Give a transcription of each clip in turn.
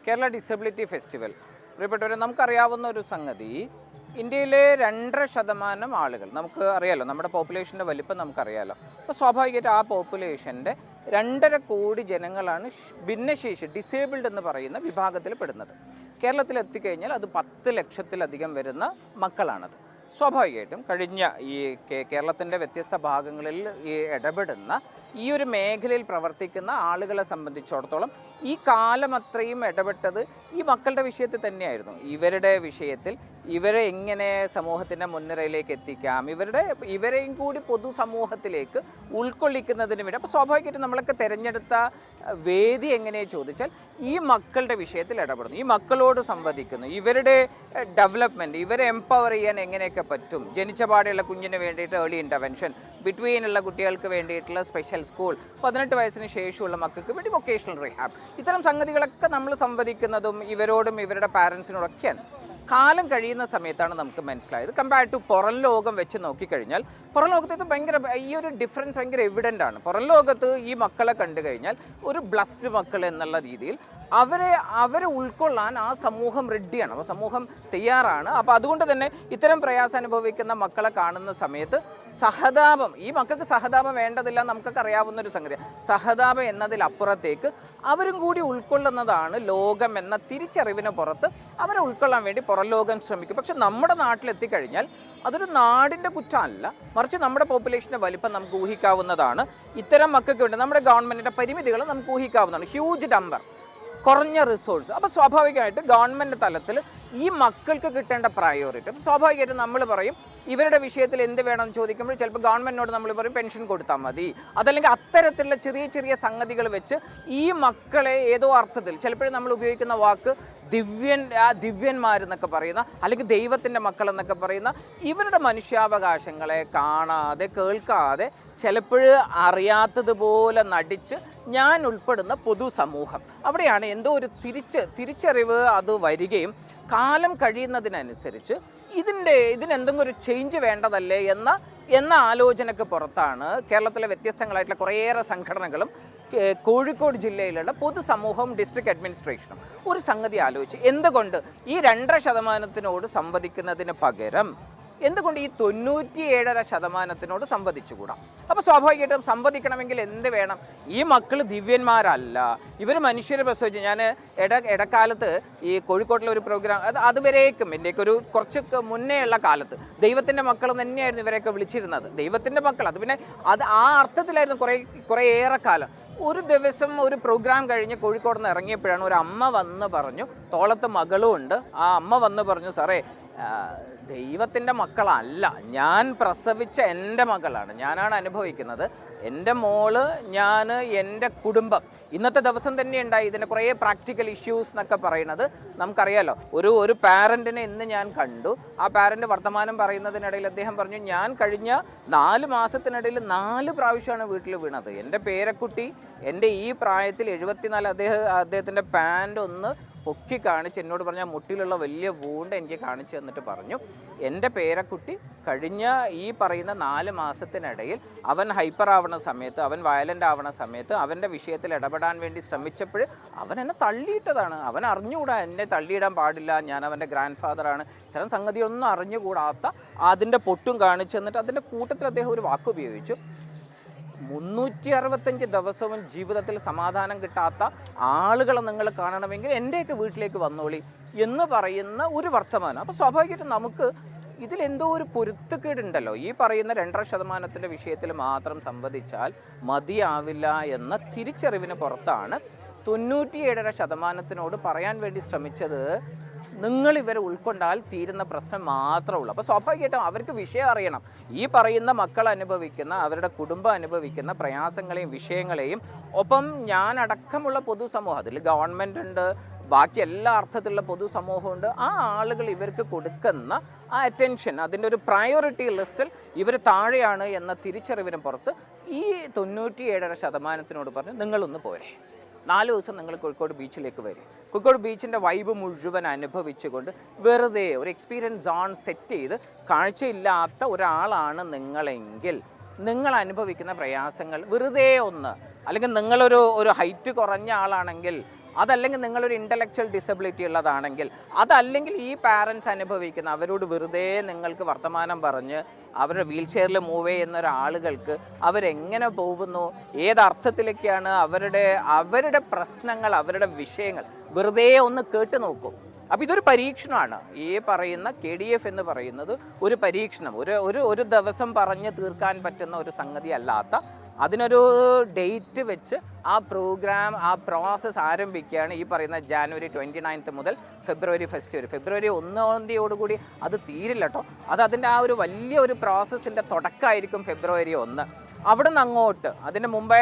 Kerala disability festival. പ്രിയപ്പെട്ടവരെ, നമുക്കറിയാവുന്ന ഒരു സംഗതി, ഇന്ത്യയിലെ 2.5% ആളുകൾ, നമുക്ക് അറിയാലോ, നമ്മുടെ പോപ്പുലേഷൻ്റെ വലിപ്പം നമുക്കറിയാലോ. അപ്പോൾ സ്വാഭാവികമായിട്ട് ആ പോപ്പുലേഷൻ്റെ 2.5 കോടി ജനങ്ങളാണ് ഭിന്നശേഷി, ഡിസേബിൾഡ് എന്ന് പറയുന്ന വിഭാഗത്തിൽ പെടുന്നത്. കേരളത്തിൽ എത്തിക്കഴിഞ്ഞാൽ അത് 10 ലക്ഷത്തിലധികം വരുന്ന മക്കളാണത്. സ്വാഭാവികമായിട്ടും കഴിഞ്ഞ ഈ കേരളത്തിൻ്റെ വ്യത്യസ്ത ഭാഗങ്ങളിൽ ഈ ഇടപെടുന്ന ഈ ഒരു മേഖലയിൽ പ്രവർത്തിക്കുന്ന ആളുകളെ സംബന്ധിച്ചിടത്തോളം ഈ കാലം അത്രയും ഇടപെട്ടത് ഈ മക്കളുടെ വിഷയത്തിൽ തന്നെയായിരുന്നു. ഇവരുടെ വിഷയത്തിൽ ഇവരെ എങ്ങനെ സമൂഹത്തിൻ്റെ മുൻനിരയിലേക്ക് എത്തിക്കാം, ഇവരെയും കൂടി പൊതുസമൂഹത്തിലേക്ക് ഉൾക്കൊള്ളിക്കുന്നതിന് വേണ്ടി. അപ്പോൾ സ്വാഭാവികമായിട്ടും നമ്മളൊക്കെ തിരഞ്ഞെടുത്ത വേദി എങ്ങനെയാണ് ചോദിച്ചാൽ ഈ മക്കളുടെ വിഷയത്തിൽ ഇടപെടുന്നു, ഈ മക്കളോട് സംവദിക്കുന്നു, ഇവരുടെ ഡെവലപ്മെൻറ്റ്, ഇവരെ എംപവർ ചെയ്യാൻ എങ്ങനെയൊക്കെ പറ്റും. ജനിച്ച പാടെയുള്ള കുഞ്ഞിന് വേണ്ടിയിട്ട് ഏർലി ഇൻ്റർവെൻഷൻ, ബിറ്റ്വീനുള്ള കുട്ടികൾക്ക് വേണ്ടിയിട്ടുള്ള സ്പെഷ്യൽ സ്കൂൾ, 18 വയസ്സിന് ശേഷമുള്ള മക്കൾക്ക് വേണ്ടി വൊക്കേഷണൽ റിഹാബ്, ഇത്തരം സംഗതികളൊക്കെ നമ്മൾ സംവദിക്കുന്നതും ഇവരോടും ഇവരുടെ പാരൻസിനോടൊക്കെയാണ്. കാലം കഴിയുന്ന സമയത്താണ് നമുക്ക് മനസ്സിലായത്, കമ്പയർ ടു പുറം ലോകം വെച്ച് നോക്കിക്കഴിഞ്ഞാൽ പുറം ലോകത്ത് ഭയങ്കര ഈ ഒരു ഡിഫറൻസ് ഭയങ്കര എവിഡൻ്റ് ആണ്. പുറം ലോകത്ത് ഈ മക്കളെ കണ്ടു കഴിഞ്ഞാൽ ഒരു ബ്ലസ്ഡ് മക്കൾ എന്നുള്ള രീതിയിൽ അവരെ ഉൾക്കൊള്ളാൻ ആ സമൂഹം റെഡിയാണ്, അപ്പോൾ സമൂഹം തയ്യാറാണ്. അപ്പോൾ അതുകൊണ്ട് തന്നെ ഇത്തരം പ്രയാസം അനുഭവിക്കുന്ന മക്കളെ കാണുന്ന സമയത്ത് സഹതാപം, ഈ മക്കൾക്ക് സഹതാപം വേണ്ടതില്ല, നമുക്കൊക്കെ അറിയാവുന്നൊരു സംഗതി. സഹതാപം എന്നതിലപ്പുറത്തേക്ക് അവരും കൂടി ഉൾക്കൊള്ളുന്നതാണ് ലോകം എന്ന തിരിച്ചറിവിന് പുറത്ത് അവരെ ഉൾക്കൊള്ളാൻ വേണ്ടി പുറം ലോകം ശ്രമിക്കും. പക്ഷെ നമ്മുടെ നാട്ടിലെത്തിക്കഴിഞ്ഞാൽ അതൊരു നാടിൻ്റെ കുറ്റമല്ല, മറിച്ച് നമ്മുടെ പോപ്പുലേഷൻ്റെ വലിപ്പം നമുക്ക് ഊഹിക്കാവുന്നതാണ്. ഇത്തരം മക്കൾക്ക് വേണ്ടി നമ്മുടെ ഗവൺമെൻറ്റിൻ്റെ പരിമിതികൾ നമുക്ക് ഊഹിക്കാവുന്നതാണ്. ഹ്യൂജ് നമ്പർ, കുറഞ്ഞ റിസോഴ്സ്. അപ്പോൾ സ്വാഭാവികമായിട്ട് ഗവൺമെൻറ് തലത്തിൽ ഈ മക്കൾക്ക് കിട്ടേണ്ട പ്രയോറിറ്റി, അപ്പോൾ സ്വാഭാവികമായിട്ടും നമ്മൾ പറയും ഇവരുടെ വിഷയത്തിൽ എന്ത് വേണമെന്ന് ചോദിക്കുമ്പോൾ ചിലപ്പോൾ ഗവൺമെൻറ്റിനോട് നമ്മൾ പറയും പെൻഷൻ കൊടുത്താൽ മതി, അതല്ലെങ്കിൽ അത്തരത്തിലുള്ള ചെറിയ ചെറിയ സംഗതികൾ വെച്ച് ഈ മക്കളെ ഏതോ അർത്ഥത്തിൽ, ചിലപ്പോഴും നമ്മൾ ഉപയോഗിക്കുന്ന വാക്ക് ദിവ്യന്മാരെന്നൊക്കെ പറയുന്ന, അല്ലെങ്കിൽ ദൈവത്തിൻ്റെ മക്കൾ എന്നൊക്കെ പറയുന്ന ഇവരുടെ മനുഷ്യാവകാശങ്ങളെ കാണാതെ കേൾക്കാതെ ചിലപ്പോഴും അറിയാത്തതുപോലെ നടിച്ച് ഞാൻ ഉൾപ്പെടുന്ന പൊതുസമൂഹം, അവിടെയാണ് എന്തോ ഒരു തിരിച്ചറിവ് അത് വരികയും കാലം കഴിയുന്നതിനനുസരിച്ച് ഇതിനെന്തെങ്കിലും ഒരു ചേഞ്ച് വേണ്ടതല്ലേ എന്ന ആലോചനയ്ക്ക് പുറത്താണ് കേരളത്തിലെ വ്യത്യസ്തങ്ങളായിട്ടുള്ള കുറേയേറെ സംഘടനകളും കോഴിക്കോട് ജില്ലയിലുള്ള പൊതുസമൂഹം ഡിസ്ട്രിക്ട് അഡ്മിനിസ്ട്രേഷനും ഒരു സംഗതി ആലോചിച്ച്, എന്തുകൊണ്ട് ഈ 2.5% സംവദിക്കുന്നതിന് പകരം എന്തുകൊണ്ട് ഈ 97.5% സംവദിച്ചുകൂടാ? അപ്പോൾ സ്വാഭാവികമായിട്ടും സംവദിക്കണമെങ്കിൽ എന്ത് വേണം? ഈ മക്കൾ ദിവ്യന്മാരല്ല, ഇവർ മനുഷ്യരെ പ്രസവിച്ച്. ഞാൻ ഇടക്കാലത്ത് ഈ കോഴിക്കോട്ടിലെ ഒരു പ്രോഗ്രാം, അതുവരേക്കും എൻ്റെയൊക്കെ ഒരു കുറച്ച് മുന്നേ ഉള്ള കാലത്ത് ദൈവത്തിൻ്റെ മക്കൾ തന്നെയായിരുന്നു ഇവരെയൊക്കെ വിളിച്ചിരുന്നത്. ദൈവത്തിൻ്റെ മക്കൾ, അത് പിന്നെ ആ അർത്ഥത്തിലായിരുന്നു കുറേയേറെ കാലം. ഒരു ദിവസം ഒരു പ്രോഗ്രാം കഴിഞ്ഞ് കോഴിക്കോട് നിന്ന് ഇറങ്ങിയപ്പോഴാണ് ഒരു അമ്മ വന്ന് പറഞ്ഞു, തോളത്ത് മകളും ഉണ്ട്, ആ അമ്മ വന്ന് പറഞ്ഞു, സാറേ ദൈവത്തിൻ്റെ മക്കളല്ല, ഞാൻ പ്രസവിച്ച എൻ്റെ മകളാണ്, ഞാനാണ് അനുഭവിക്കുന്നത്, എൻ്റെ മോള്, ഞാൻ, എൻ്റെ കുടുംബം. ഇന്നത്തെ ദിവസം തന്നെ ഉണ്ടായി ഇതിൻ്റെ കുറേ പ്രാക്ടിക്കൽ ഇഷ്യൂസ് എന്നൊക്കെ പറയുന്നത് നമുക്കറിയാലോ. ഒരു പാരൻറ്റിനെ ഇന്ന് ഞാൻ കണ്ടു. ആ പാരൻറ്റ് വർത്തമാനം പറയുന്നതിനിടയിൽ അദ്ദേഹം പറഞ്ഞു, ഞാൻ കഴിഞ്ഞ 4 മാസത്തിനിടയിൽ 4 പ്രാവശ്യമാണ് വീട്ടിൽ വീണത്. എൻ്റെ പേരക്കുട്ടി എൻ്റെ ഈ പ്രായത്തിൽ 74, അദ്ദേഹത്തിൻ്റെ പാൻറ് ഒന്ന് പൊക്കി കാണിച്ച് എന്നോട് പറഞ്ഞ മുട്ടിലുള്ള വലിയ വൂണ്ട് എനിക്ക് കാണിച്ചു തന്നിട്ട് പറഞ്ഞു, എൻ്റെ പേരക്കുട്ടി കഴിഞ്ഞ ഈ പറയുന്ന 4 മാസത്തിനിടയിൽ അവൻ ഹൈപ്പർ ആവണ സമയത്ത്, അവൻ വയലൻ്റ് ആവണ സമയത്ത്, അവൻ്റെ വിഷയത്തിൽ ഇടപെടാൻ വേണ്ടി ശ്രമിച്ചപ്പോൾ അവൻ എന്നെ തള്ളിയിട്ടതാണ്. അവൻ അറിഞ്ഞുകൂടാ, എന്നെ തള്ളിയിടാൻ പാടില്ല, ഞാൻ അവൻ്റെ ഗ്രാൻഡ് ഫാദറാണ്, ഇത്തരം സംഗതിയൊന്നും അറിഞ്ഞുകൂടാത്ത അതിൻ്റെ പൊട്ടും കാണിച്ചു തന്നിട്ട് അതിൻ്റെ കൂട്ടത്തിൽ അദ്ദേഹം ഒരു വാക്ക് ഉപയോഗിച്ചു, 365 ദിവസവും ജീവിതത്തിൽ സമാധാനം കിട്ടാത്ത ആളുകളെ നിങ്ങൾ കാണണമെങ്കിൽ എൻ്റെയൊക്കെ വീട്ടിലേക്ക് വന്നോളി എന്ന് പറയുന്ന ഒരു വർത്തമാനം. അപ്പോൾ സ്വാഭാവികമായിട്ടും നമുക്ക് ഇതിലെന്തോ ഒരു പൊരുത്തക്കേടുണ്ടല്ലോ. ഈ പറയുന്ന 2.5% വിഷയത്തിൽ മാത്രം സംവദിച്ചാൽ മതിയാവില്ല എന്ന തിരിച്ചറിവിന് പുറത്താണ് 97.5% പറയാൻ വേണ്ടി ശ്രമിച്ചത്, നിങ്ങൾ ഇവരെ ഉൾക്കൊണ്ടാൽ തീരുന്ന പ്രശ്നം മാത്രമേ ഉള്ളൂ. അപ്പോൾ സ്വാഭാവികമായിട്ടും അവർക്ക് വിഷയം അറിയണം. ഈ പറയുന്ന മക്കൾ അനുഭവിക്കുന്ന, അവരുടെ കുടുംബം അനുഭവിക്കുന്ന പ്രയാസങ്ങളെയും വിഷയങ്ങളെയും, ഒപ്പം ഞാനടക്കമുള്ള പൊതുസമൂഹം, അതിൽ ഗവൺമെൻറ് ഉണ്ട്, ബാക്കി എല്ലാ അർത്ഥത്തിലുള്ള പൊതുസമൂഹമുണ്ട്, ആ ആളുകൾ ഇവർക്ക് കൊടുക്കുന്ന ആ അറ്റൻഷൻ, അതിൻ്റെ ഒരു പ്രയോറിറ്റി ലിസ്റ്റിൽ ഇവർ താഴെയാണ് എന്ന തിരിച്ചറിവിന് പുറത്ത് ഈ 97.5% പറഞ്ഞു, നിങ്ങളൊന്ന് പോരെ, 4 ദിവസം നിങ്ങൾ കോഴിക്കോട് ബീച്ചിലേക്ക് വരും. കോഴിക്കോട് ബീച്ചിൻ്റെ വൈബ് മുഴുവൻ അനുഭവിച്ചുകൊണ്ട് വെറുതെ ഒരു എക്സ്പീരിയൻസ് സോൺ സെറ്റ് ചെയ്ത് കാഴ്ചയില്ലാത്ത ഒരാളാണ് നിങ്ങളെങ്കിൽ നിങ്ങൾ അനുഭവിക്കുന്ന പ്രയാസങ്ങൾ വെറുതെ ഒന്ന്, അല്ലെങ്കിൽ നിങ്ങളൊരു ഹൈറ്റ് കുറഞ്ഞ ആളാണെങ്കിൽ അതല്ലെങ്കിൽ നിങ്ങളൊരു ഇൻ്റലക്ച്വൽ ഡിസബിലിറ്റി ഉള്ളതാണെങ്കിൽ, അതല്ലെങ്കിൽ ഈ പാരൻസ് അനുഭവിക്കുന്ന അവരോട് വെറുതെ നിങ്ങൾക്ക് വർത്തമാനം പറഞ്ഞ് അവരുടെ വീൽ ചെയറിൽ മൂവ് ചെയ്യുന്ന ഒരാളുകൾക്ക് അവരെങ്ങനെ പോകുന്നു, ഏതർത്ഥത്തിലേക്കാണ് അവരുടെ പ്രശ്നങ്ങൾ, അവരുടെ വിഷയങ്ങൾ വെറുതെ ഒന്ന് കേട്ട് നോക്കും. അപ്പോൾ ഇതൊരു പരീക്ഷണമാണ്. ഈ പറയുന്ന KDF എന്ന് പറയുന്നത് ഒരു പരീക്ഷണം, ഒരു ദിവസം പറഞ്ഞ് തീർക്കാൻ പറ്റുന്ന ഒരു സംഗതി അല്ലാത്ത, അതിനൊരു ഡേറ്റ് വെച്ച് ആ പ്രോഗ്രാം, ആ പ്രോസസ്സ് ആരംഭിക്കുകയാണ് ഈ പറയുന്ന ജാനുവരി 29 മുതൽ ഫെബ്രുവരി 1 വരെ. ഫെബ്രുവരി 1 അത് തീരില്ല കേട്ടോ. അതിൻ്റെ ആ ഒരു വലിയ ഒരു പ്രോസസ്സിൻ്റെ തുടക്കമായിരിക്കും ഫെബ്രുവരി 1. അവിടെ നിന്ന് അങ്ങോട്ട് അതിന് മുമ്പേ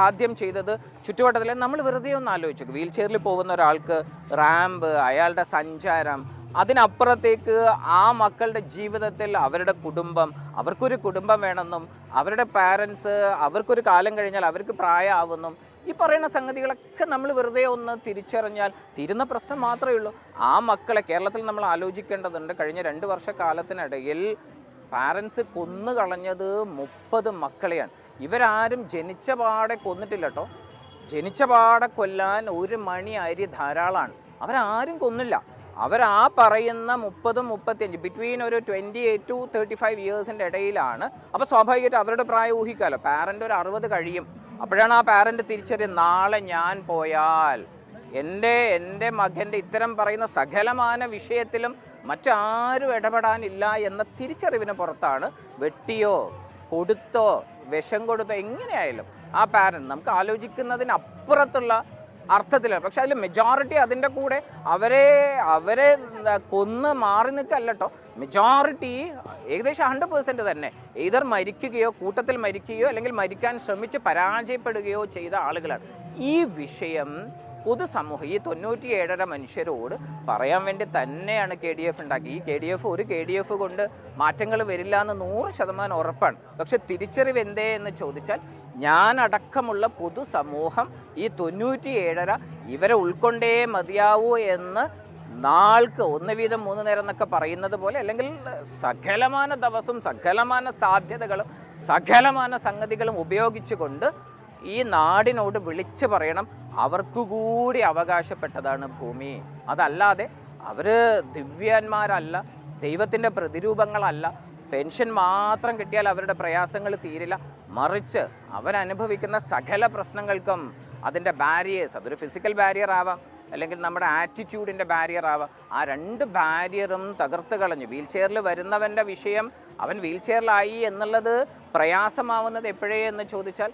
ആദ്യം ചെയ്തത് ചുറ്റുവട്ടത്തിൽ നമ്മൾ വെറുതെ ഒന്ന് ആലോചിച്ചു, വീൽ ചെയറിൽ പോകുന്ന ഒരാൾക്ക് റാമ്പ്, അയാളുടെ സഞ്ചാരം, അതിനപ്പുറത്തേക്ക് ആ മക്കളുടെ ജീവിതത്തിൽ അവരുടെ കുടുംബം, അവർക്കൊരു കുടുംബം വേണമെന്നും അവരുടെ പാരൻസ് അവർക്കൊരു കാലം കഴിഞ്ഞാൽ അവർക്ക് പ്രായമാവുന്നും ഈ പറയുന്ന സംഗതികളൊക്കെ നമ്മൾ വെറുതെ ഒന്ന് തിരിച്ചറിഞ്ഞാൽ തീരുന്ന പ്രശ്നം മാത്രമേ ഉള്ളൂ. ആ മക്കളെ കേരളത്തിൽ നമ്മൾ ആലോചിക്കേണ്ടതുണ്ട്. കഴിഞ്ഞ 2 വർഷക്കാലത്തിനിടയിൽ പാരൻസ് കൊന്നു കളഞ്ഞത് 30 മക്കളെയാണ്. ഇവരാരും ജനിച്ച പാടെ കൊന്നിട്ടില്ല കേട്ടോ. ജനിച്ച പാടെ കൊല്ലാൻ 1 മണി അരി ധാരാളമാണ്. അവരാരും കൊന്നില്ല. അവരാ പറയുന്ന 30-35 ബിറ്റ്വീൻ ഒരു 28 to 35 ഇയേഴ്സിൻ്റെ ഇടയിലാണ്. അപ്പോൾ സ്വാഭാവികമായിട്ട് അവരുടെ പ്രായം ഊഹിക്കാമല്ലോ. പാരൻ്റ് ഒരു 60 കഴിയും. അപ്പോഴാണ് ആ പാരൻ്റ് തിരിച്ചറിയുക, നാളെ ഞാൻ പോയാൽ എൻ്റെ മകൻ്റെ ഇത്തരം പറയുന്ന സകലമാന വിഷയത്തിലും മറ്റാരും ഇടപെടാനില്ല എന്ന തിരിച്ചറിവിന് പുറത്താണ് വെട്ടിയോ കൊടുത്തോ വിഷം കൊടുത്തോ എങ്ങനെയായാലും ആ പാരൻ്റ് നമുക്ക് ആലോചിക്കുന്നതിനപ്പുറത്തുള്ള അർത്ഥത്തിലാണ്. പക്ഷെ അതിൽ മെജോറിറ്റി അതിൻ്റെ കൂടെ അവരെ കൊന്ന് മാറി നിൽക്കല്ല കേട്ടോ. മെജോറിറ്റി ഏകദേശം 100% തന്നെ either മരിക്കുകയോ കൂട്ടത്തിൽ മരിക്കുകയോ അല്ലെങ്കിൽ മരിക്കാൻ ശ്രമിച്ച് പരാജയപ്പെടുകയോ ചെയ്ത ആളുകളാണ്. ഈ വിഷയം പൊതുസമൂഹം ഈ 97.5 മനുഷ്യരോട് പറയാൻ വേണ്ടി തന്നെയാണ് KDF ഉണ്ടാക്കി. ഈ ഒരു KDF കൊണ്ട് മാറ്റങ്ങൾ വരില്ല എന്ന് 100% ഉറപ്പാണ്. പക്ഷെ തിരിച്ചറിവ് എന്തേ എന്ന് ചോദിച്ചാൽ ഞാനടക്കമുള്ള പൊതുസമൂഹം ഈ 97.5 ഇവരെ ഉൾക്കൊണ്ടേ മതിയാവൂ എന്ന് നാൾക്ക് 1 വീതം 3 നേരം എന്നൊക്കെ പറയുന്നത് പോലെ, അല്ലെങ്കിൽ സകലമാന ദിവസവും സകലമാന സാധ്യതകളും സകലമാന സംഗതികളും ഉപയോഗിച്ചുകൊണ്ട് ഈ നാടിനോട് വിളിച്ചു പറയണം, അവർക്കുകൂടി അവകാശപ്പെട്ടതാണ് ഭൂമി. അതല്ലാതെ അവർ ദിവ്യന്മാരല്ല, ദൈവത്തിൻ്റെ പ്രതിരൂപങ്ങളല്ല, പെൻഷൻ മാത്രം കിട്ടിയാൽ അവരുടെ പ്രയാസങ്ങൾ തീരില്ല. മറിച്ച് അവരനുഭവിക്കുന്ന സകല പ്രശ്നങ്ങൾക്കും അതിൻ്റെ ബാരിയേഴ്സ്, അതൊരു ഫിസിക്കൽ ബാരിയർ ആവാം, അല്ലെങ്കിൽ നമ്മുടെ ആറ്റിറ്റ്യൂഡിൻ്റെ ബാരിയർ ആവാം. ആ 2 ബാരിയറും തകർത്ത് കളഞ്ഞു. വീൽ ചെയറിൽ വരുന്നവൻ്റെ വിഷയം, അവൻ വീൽ ചെയറിലായി എന്നുള്ളത് പ്രയാസമാവുന്നത് എപ്പോഴേ എന്ന് ചോദിച്ചാൽ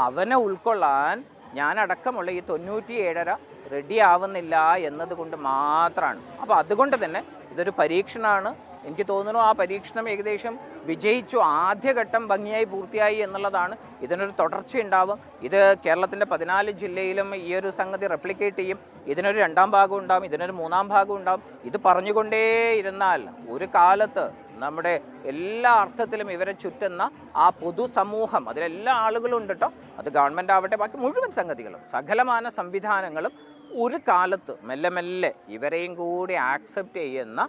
അവനെ ഉൾക്കൊള്ളാൻ ഞാനടക്കമുള്ള ഈ 97.5 റെഡി ആവുന്നില്ല എന്നതുകൊണ്ട് മാത്രമാണ്. അപ്പോൾ അതുകൊണ്ട് തന്നെ ഇതൊരു പരീക്ഷണമാണ്. എനിക്ക് തോന്നുന്നു ആ പരീക്ഷണം ഏകദേശം വിജയിച്ചു. ആദ്യഘട്ടം ഭംഗിയായി പൂർത്തിയായി എന്നുള്ളതാണ്. ഇതിനൊരു തുടർച്ചയുണ്ടാവും. ഇത് കേരളത്തിൻ്റെ 14 ജില്ലയിലും ഈ ഒരു സംഗതി റെപ്ലിക്കേറ്റ് ചെയ്യും. ഇതിനൊരു 2ാം ഭാഗം ഉണ്ടാവും, ഇതിനൊരു 3ാം ഭാഗം ഉണ്ടാവും. ഇത് പറഞ്ഞുകൊണ്ടേ ഇരുന്നാൽ ഒരു കാലത്ത് നമ്മുടെ എല്ലാ അർത്ഥത്തിലും ഇവരെ ചുറ്റുന്ന ആ പൊതുസമൂഹം, അതിലെല്ലാ ആളുകളും ഉണ്ട് കേട്ടോ. അത് ഗവൺമെൻറ് ആവട്ടെ, ബാക്കി മുഴുവൻ സംഗതികളും സകലമാന സംവിധാനങ്ങളും ഒരു കാലത്ത് മെല്ലെ മെല്ലെ ഇവരെയും കൂടി ആക്സെപ്റ്റ് ചെയ്യുന്ന,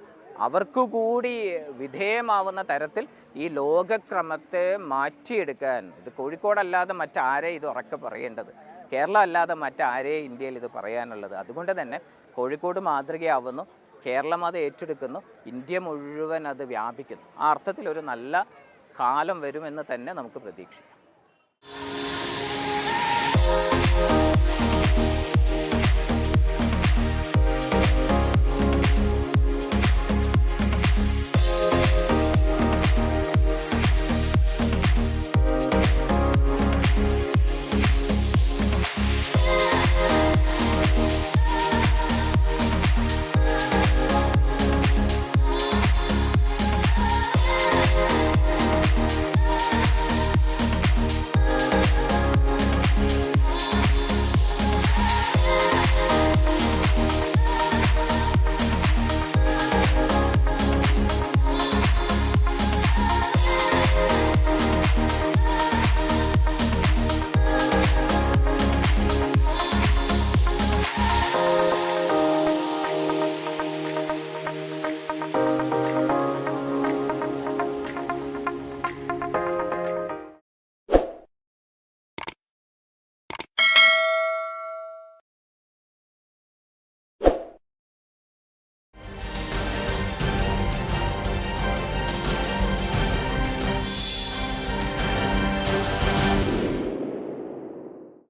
അവർക്കു കൂടി വിധേയമാവുന്ന തരത്തിൽ ഈ ലോകക്രമത്തെ മാറ്റിയെടുക്കാൻ, ഇത് കോഴിക്കോടല്ലാതെ മറ്റാരെ ഇത് ഉറക്കെ പറയേണ്ടത്, കേരളം അല്ലാതെ മറ്റാരേ ഇന്ത്യയിൽ ഇത് പറയാനുള്ളത്. അതുകൊണ്ട് തന്നെ കോഴിക്കോട് മാതൃകയാവുന്നു, കേരളം അത് ഏറ്റെടുക്കുന്നു, ഇന്ത്യ മുഴുവൻ അത് വ്യാപിക്കുന്നു. ആ അർത്ഥത്തിൽ ഒരു നല്ല കാലം വരുമെന്ന് തന്നെ നമുക്ക് പ്രതീക്ഷിക്കാം.